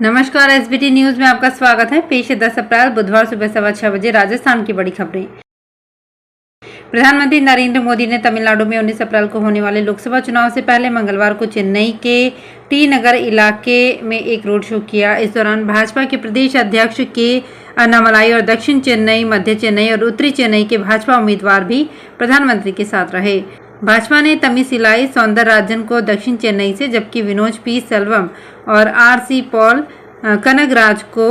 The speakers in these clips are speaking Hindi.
नमस्कार, एसबीटी न्यूज में आपका स्वागत है। पेश है 10 अप्रैल बुधवार सुबह 6:15 बजे राजस्थान की बड़ी खबरें। प्रधानमंत्री नरेंद्र मोदी ने तमिलनाडु में 19 अप्रैल को होने वाले लोकसभा चुनाव से पहले मंगलवार को चेन्नई के टी नगर इलाके में एक रोड शो किया। इस दौरान भाजपा के प्रदेश अध्यक्ष के अन्नामलाई और दक्षिण चेन्नई, मध्य चेन्नई और उत्तरी चेन्नई के भाजपा उम्मीदवार भी प्रधानमंत्री के साथ रहे। भाजपा ने तमिसिलाई सौंदरराजन को दक्षिण चेन्नई से, जबकि विनोज पी सेल्वम और आर.सी. पॉल कनगराज को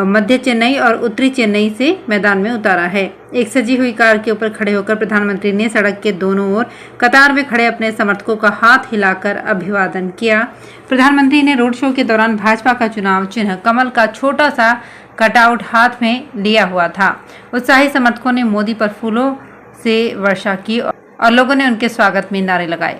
मध्य चेन्नई और उत्तरी चेन्नई से मैदान में उतारा है। एक सजी हुई कार के ऊपर खड़े होकर प्रधानमंत्री ने सड़क के दोनों ओर कतार में खड़े अपने समर्थकों का हाथ हिलाकर अभिवादन किया। प्रधानमंत्री ने रोड शो के दौरान भाजपा का चुनाव चिन्ह कमल का छोटा सा कटआउट हाथ में लिया हुआ था। उत्साही समर्थकों ने मोदी पर फूलों से वर्षा की और लोगों ने उनके स्वागत में नारे लगाए।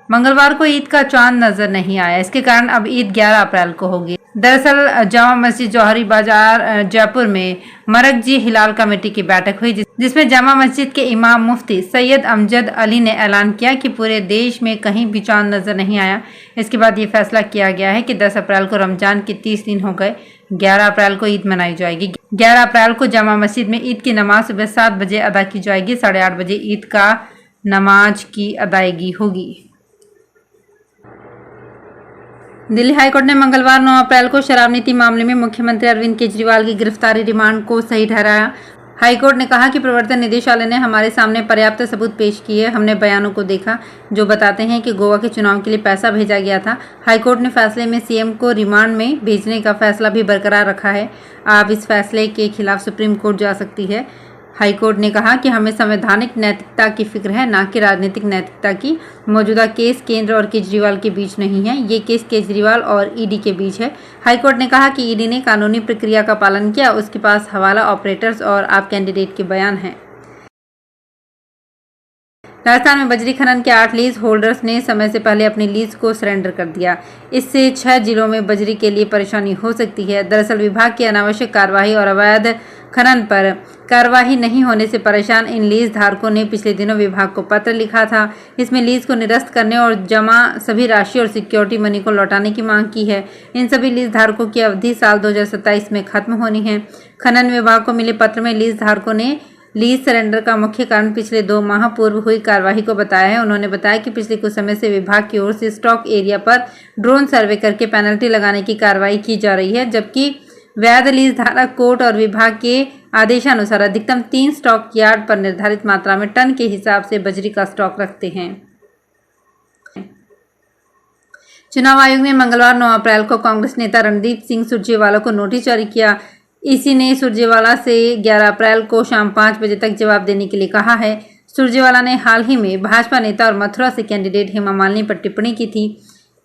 मंगलवार को ईद का चांद नजर नहीं आया, इसके कारण अब ईद 11 अप्रैल को होगी। दरअसल जामा मस्जिद जौहरी बाजार जयपुर में मरकजी हिलाल कमेटी की बैठक हुई, जिसमें जामा मस्जिद के इमाम मुफ्ती सैयद अमजद अली ने ऐलान किया कि पूरे देश में कहीं भी चांद नजर नहीं आया। इसके बाद ये फैसला किया गया है कि 10 अप्रैल को रमजान के 30 दिन हो गए। 11 अप्रैल को ईद मनाई जाएगी। 11 अप्रैल को जामा मस्जिद में ईद की नमाज सुबह 7 बजे अदा की जाएगी। 8:30 बजे ईद का नमाज की अदायगी होगी। दिल्ली हाईकोर्ट ने मंगलवार 9 अप्रैल को शराब नीति मामले में मुख्यमंत्री अरविंद केजरीवाल की गिरफ्तारी रिमांड को सही ठहराया। हाईकोर्ट ने कहा कि प्रवर्तन निदेशालय ने हमारे सामने पर्याप्त सबूत पेश किए। हमने बयानों को देखा जो बताते हैं कि गोवा के चुनाव के लिए पैसा भेजा गया था। हाईकोर्ट ने फैसले में सीएम को रिमांड में भेजने का फैसला भी बरकरार रखा है। आप इस फैसले के खिलाफ सुप्रीम कोर्ट जा सकती है। हाईकोर्ट ने कहा कि हमें संवैधानिक नैतिकता की फिक्र है, ना कि राजनीतिक नैतिकता की। मौजूदा केस केंद्र और केजरीवाल के बीच नहीं है, ये केस केजरीवाल और ईडी के बीच है। हाईकोर्ट ने कहा कि ईडी ने कानूनी प्रक्रिया का पालन किया, उसके पास हवाला ऑपरेटर्स और आप कैंडिडेट के बयान हैं। राजस्थान में बजरी खनन के 8 लीज होल्डर्स ने समय से पहले अपनी लीज को सरेंडर कर दिया। इससे 6 जिलों में बजरी के लिए परेशानी हो सकती है। दरअसल विभाग की अनावश्यक कार्रवाई और अवैध खनन पर कार्रवाई नहीं होने से परेशान इन लीज धारकों ने पिछले दिनों विभाग को पत्र लिखा था। इसमें लीज को निरस्त करने और जमा सभी राशि और सिक्योरिटी मनी को लौटाने की मांग की है। इन सभी लीज धारकों की अवधि साल 2027 में खत्म होनी है। खनन विभाग को मिले पत्र में लीज धारकों ने लीज सरेंडर का मुख्य कारण पिछले 2 माह पूर्व हुई कार्रवाई को बताया है। उन्होंने बताया कि पिछले कुछ समय से विभाग की ओर से स्टॉक एरिया पर ड्रोन सर्वे करके पेनल्टी लगाने की कार्रवाई की जा रही है, जबकि वैध लीज धारक कोर्ट और विभाग के आदेशानुसार अधिकतम 3 स्टॉक यार्ड पर निर्धारित मात्रा में टन के हिसाब से बजरी का स्टॉक रखते हैं। चुनाव आयोग ने मंगलवार 9 अप्रैल को कांग्रेस नेता रणदीप सिंह सुरजेवाला को नोटिस जारी किया। इसी ने सुरजेवाला से 11 अप्रैल को शाम 5 बजे तक जवाब देने के लिए कहा है। सुरजेवाला ने हाल ही में भाजपा नेता और मथुरा से कैंडिडेट हेमा मालिनी पर टिप्पणी की थी।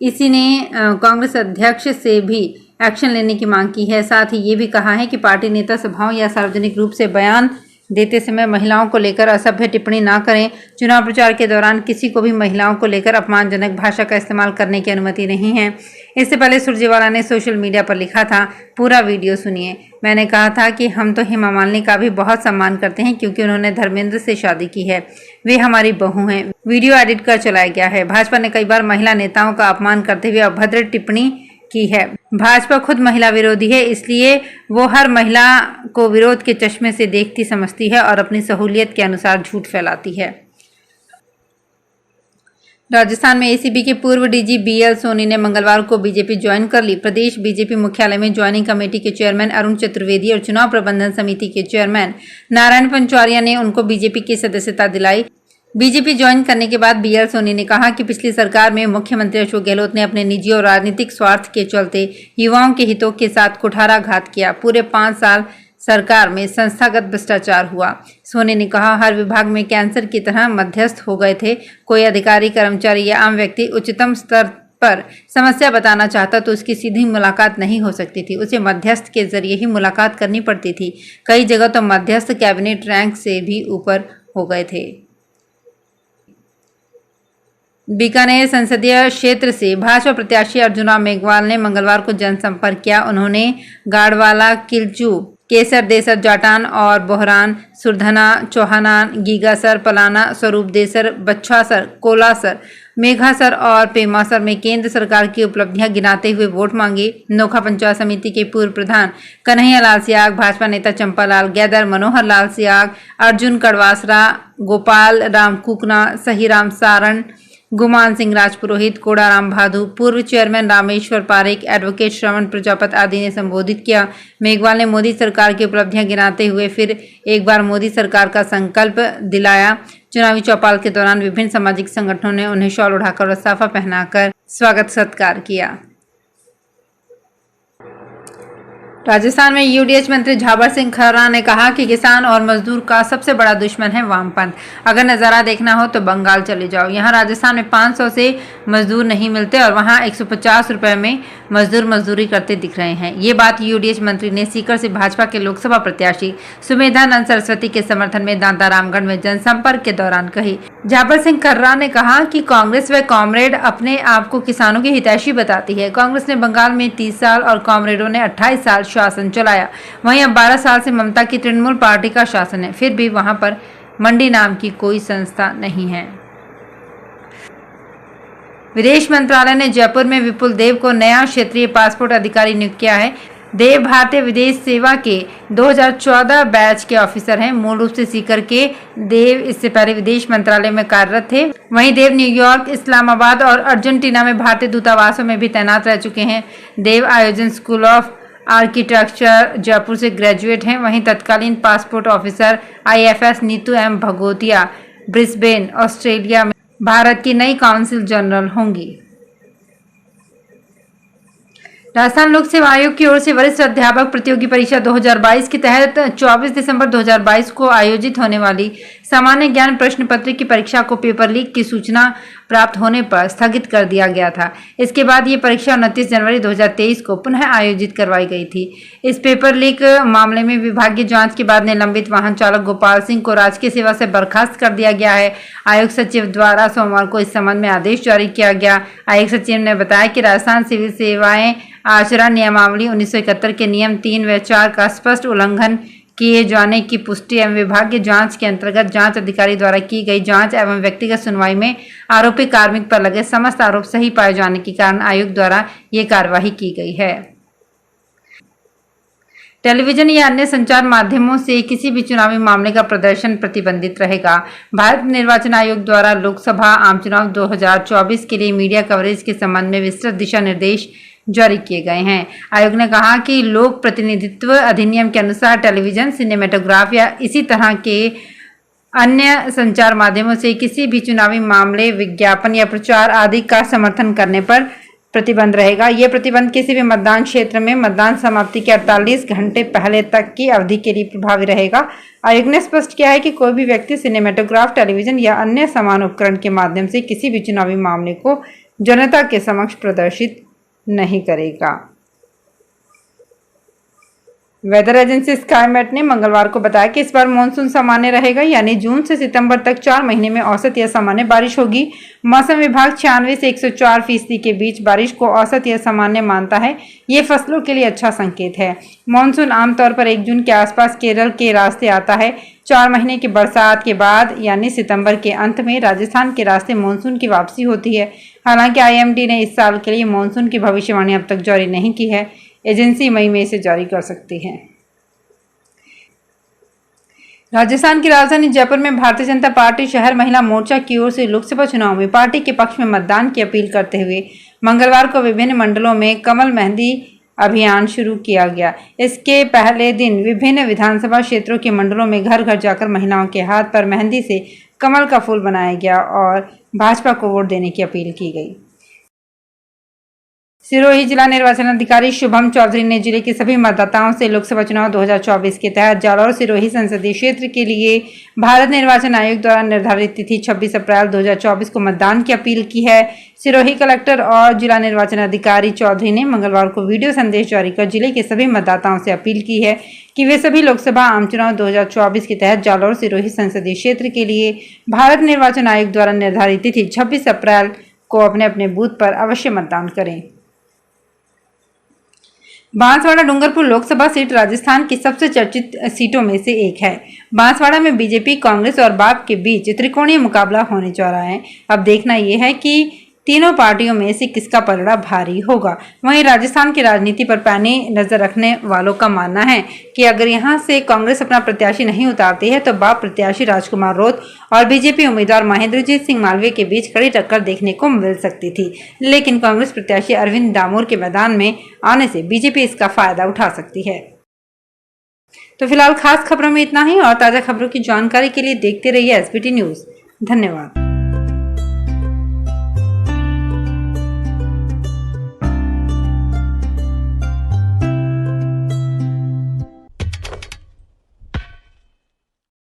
इसी ने कांग्रेस अध्यक्ष से भी एक्शन लेने की मांग की है। साथ ही ये भी कहा है कि पार्टी नेता सभाओं या सार्वजनिक रूप से बयान देते समय महिलाओं को लेकर असभ्य टिप्पणी ना करें। चुनाव प्रचार के दौरान किसी को भी महिलाओं को लेकर अपमानजनक भाषा का इस्तेमाल करने की अनुमति नहीं है। इससे पहले सुरजेवाला ने सोशल मीडिया पर लिखा था, पूरा वीडियो सुनिए। मैंने कहा था कि हम तो हेमा मालिनी का भी बहुत सम्मान करते हैं क्योंकि उन्होंने धर्मेंद्र से शादी की है, वे हमारी बहू हैं। वीडियो एडिट कर चलाया गया है। भाजपा ने कई बार महिला नेताओं का अपमान करते हुए अभद्र टिप्पणी की है। भाजपा खुद महिला विरोधी है, इसलिए वो हर महिला को विरोध के चश्मे से देखती समझती है और अपनी सहूलियत के अनुसार झूठ फैलाती है। राजस्थान में एसीबी के पूर्व डीजी बीएल सोनी ने मंगलवार को बीजेपी ज्वाइन कर ली। प्रदेश बीजेपी मुख्यालय में ज्वाइनिंग कमेटी के चेयरमैन अरुण चतुर्वेदी और चुनाव प्रबंधन समिति के चेयरमैन नारायण पंचौरिया ने उनको बीजेपी की सदस्यता दिलाई। बीजेपी ज्वाइन करने के बाद बीएल सोनी ने कहा कि पिछली सरकार में मुख्यमंत्री अशोक गहलोत ने अपने निजी और राजनीतिक स्वार्थ के चलते युवाओं के हितों के साथ कुठाराघात किया। पूरे 5 साल सरकार में संस्थागत भ्रष्टाचार हुआ। सोनी ने कहा, हर विभाग में कैंसर की तरह मध्यस्थ हो गए थे। कोई अधिकारी, कर्मचारी या आम व्यक्ति उच्चतम स्तर पर समस्या बताना चाहता तो उसकी सीधी मुलाकात नहीं हो सकती थी, उसे मध्यस्थ के जरिए ही मुलाकात करनी पड़ती थी। कई जगह तो मध्यस्थ कैबिनेट रैंक से भी ऊपर हो गए थे। बीकानेर संसदीय क्षेत्र से भाजपा प्रत्याशी अर्जुना मेघवाल ने मंगलवार को जनसंपर्क किया। उन्होंने गाड़वाला, किलचू, केसर देसर जाटान और बोहरान, सुरधना, चौहानान, गीगासर, पलाना, स्वरूप देसर, बच्छासर, कोलासर मेघासर और पेमासर में केंद्र सरकार की उपलब्धियां गिनाते हुए वोट मांगे। नोखा पंचायत समिति के पूर्व प्रधान कन्हैया लाल सियाग, भाजपा नेता चंपालाल गैदर, मनोहर लाल सियाग, अर्जुन कड़वासरा, गोपाल राम कुकना, सहीराम सारण, गुमान सिंह राजपुरोहित, कोड़ाराम भादु, पूर्व चेयरमैन रामेश्वर पारेख, एडवोकेट श्रवण प्रजापत आदि ने संबोधित किया। मेघवाल ने मोदी सरकार की उपलब्धियां गिनाते हुए फिर एक बार मोदी सरकार का संकल्प दिलाया। चुनावी चौपाल के दौरान विभिन्न सामाजिक संगठनों ने उन्हें शॉल उठाकर और साफा पहनाकर स्वागत सत्कार किया। राजस्थान में यूडीएच मंत्री झाबर सिंह खर्रा ने कहा कि किसान और मजदूर का सबसे बड़ा दुश्मन है वामपंथ। अगर नजारा देखना हो तो बंगाल चले जाओ, यहाँ राजस्थान में 500 से मजदूर नहीं मिलते और वहाँ 150 रुपए में मजदूर मजदूरी करते दिख रहे हैं। ये बात यूडीएच मंत्री ने सीकर से भाजपा के लोकसभा प्रत्याशी सुमेधानंद सरस्वती के समर्थन में दांतारामगढ़ में जनसंपर्क के दौरान कही। झाबर सिंह खर्रा ने कहा कि कांग्रेस व कॉमरेड अपने आप को किसानों की हितैषी बताती है। कांग्रेस ने बंगाल में 30 साल और कॉमरेडों ने 28 साल शासन चलाया। वहीं अब 12 साल से ममता की तृणमूल पार्टी का शासन है, फिर भी वहां पर मंडी नाम की कोई संस्था नहीं है। विदेश मंत्रालय ने जयपुर में विपुल देव को नया क्षेत्रीय पासपोर्ट अधिकारी नियुक्त किया है। देव भारतीय विदेश सेवा के 2014 बैच के ऑफिसर हैं। मूल रूप से सीकर के देव इससे पहले विदेश मंत्रालय में कार्यरत थे। वहीं देव न्यूयॉर्क, इस्लामाबाद और अर्जेंटीना में भारतीय दूतावासों में भी तैनात रह चुके हैं। देव आयोजन स्कूल ऑफ आर्किटेक्चर जयपुर से ग्रेजुएट हैं। वहीं तत्कालीन passport officer IFS Neetu M Bhagotia Brisbane, Australia में भारत की नई काउंसिल जनरल होंगी। राजस्थान लोक सेवा आयोग की ओर से वरिष्ठ अध्यापक प्रतियोगी परीक्षा 2022 के तहत 24 दिसंबर 2022 को आयोजित होने वाली सामान्य ज्ञान प्रश्न पत्र की परीक्षा को पेपर लीक की सूचना प्राप्त होने पर स्थगित कर दिया गया था। इसके बाद ये परीक्षा 29 जनवरी 2023 को पुनः आयोजित करवाई गई थी। इस पेपर लीक मामले में विभागीय जांच के बाद निलंबित वाहन चालक गोपाल सिंह को राजकीय सेवा से बर्खास्त कर दिया गया है। आयोग सचिव द्वारा सोमवार को इस संबंध में आदेश जारी किया गया। आयोग सचिव ने बताया कि राजस्थान सिविल सेवाएं आचरण नियमावली 1971 के नियम 3 व 4 का स्पष्ट उल्लंघन किए जाने की पुष्टि एवं विभागीय जांच के अंतर्गत जांच अधिकारी द्वारा की गई जांच एवं व्यक्तिगत सुनवाई में आरोपी कार्मिक पर लगे समस्त आरोप सही पाए जाने के कारण आयोग द्वारा ये कार्यवाही की गई है। टेलीविजन या अन्य संचार माध्यमों से किसी भी चुनावी मामले का प्रदर्शन प्रतिबंधित रहेगा। भारत निर्वाचन आयोग द्वारा लोकसभा आम चुनाव 2024 के लिए मीडिया कवरेज के संबंध में विस्तृत दिशा निर्देश जारी किए गए हैं। आयोग ने कहा कि लोक प्रतिनिधित्व अधिनियम के अनुसार टेलीविजन, सिनेमेटोग्राफ या इसी तरह के अन्य संचार माध्यमों से किसी भी चुनावी मामले, विज्ञापन या प्रचार आदि का समर्थन करने पर प्रतिबंध रहेगा। यह प्रतिबंध किसी भी मतदान क्षेत्र में मतदान समाप्ति के 48 घंटे पहले तक की अवधि के लिए प्रभावी रहेगा। आयोग ने स्पष्ट किया है कि कोई भी व्यक्ति सिनेमेटोग्राफ, टेलीविजन या अन्य समान उपकरण के माध्यम से किसी भी चुनावी मामले को जनता के समक्ष प्रदर्शित नहीं करेगा। वेदर एजेंसी स्काईमेट ने मंगलवार को बताया कि इस बार मानसून सामान्य रहेगा, यानी जून से सितंबर तक 4 महीने में औसत या सामान्य बारिश होगी। मौसम विभाग 96 से 104% के बीच बारिश को औसत या सामान्य मानता है। ये फसलों के लिए अच्छा संकेत है। मानसून आमतौर पर 1 जून के आसपास केरल के रास्ते आता है। 4 महीने की बरसात के बाद यानी सितंबर के अंत में राजस्थान के रास्ते मानसून की वापसी होती है। हालांकि IMD ने इस साल के लिए मानसून की भविष्यवाणी अब तक जारी नहीं की है। एजेंसी मई में इसे जारी कर सकती है। राजस्थान की राजधानी जयपुर में भारतीय जनता पार्टी शहर महिला मोर्चा की ओर से लोकसभा चुनाव में पार्टी के पक्ष में मतदान की अपील करते हुए मंगलवार को विभिन्न मंडलों में कमल मेहंदी अभियान शुरू किया गया। इसके पहले दिन विभिन्न विधानसभा क्षेत्रों के मंडलों में घर घर जाकर महिलाओं के हाथ पर मेहंदी से कमल का फूल बनाया गया और भाजपा को वोट देने की अपील की गई। सिरोही जिला निर्वाचन अधिकारी शुभम चौधरी ने जिले के सभी मतदाताओं से लोकसभा चुनाव 2024 के तहत जालौर सिरोही संसदीय क्षेत्र के लिए भारत निर्वाचन आयोग द्वारा निर्धारित तिथि 26 अप्रैल 2024 को मतदान की अपील की है। सिरोही कलेक्टर और जिला निर्वाचन अधिकारी चौधरी ने मंगलवार को वीडियो संदेश जारी कर जिले के सभी मतदाताओं से अपील की है कि वे सभी लोकसभा आम चुनाव 2024 के तहत जालौर सिरोही संसदीय क्षेत्र के लिए भारत निर्वाचन आयोग द्वारा निर्धारित तिथि 26 अप्रैल को अपने अपने बूथ पर अवश्य मतदान करें। बांसवाड़ा डूंगरपुर लोकसभा सीट राजस्थान की सबसे चर्चित सीटों में से एक है। बांसवाड़ा में बीजेपी, कांग्रेस और बाप के बीच त्रिकोणीय मुकाबला होने जा रहा है। अब देखना यह है कि तीनों पार्टियों में से किसका पलड़ा भारी होगा। वहीं राजस्थान की राजनीति पर पैनी नजर रखने वालों का मानना है कि अगर यहां से कांग्रेस अपना प्रत्याशी नहीं उतारती है तो बाप प्रत्याशी राजकुमार रोत और बीजेपी उम्मीदवार महेंद्रजीत सिंह मालवीय के बीच कड़ी टक्कर देखने को मिल सकती थी। लेकिन कांग्रेस प्रत्याशी अरविंद दामोर के मैदान में आने से बीजेपी इसका फायदा उठा सकती है। तो फिलहाल खास खबरों में इतना ही और ताजा खबरों की जानकारी के लिए देखते रहिए SBT न्यूज। धन्यवाद।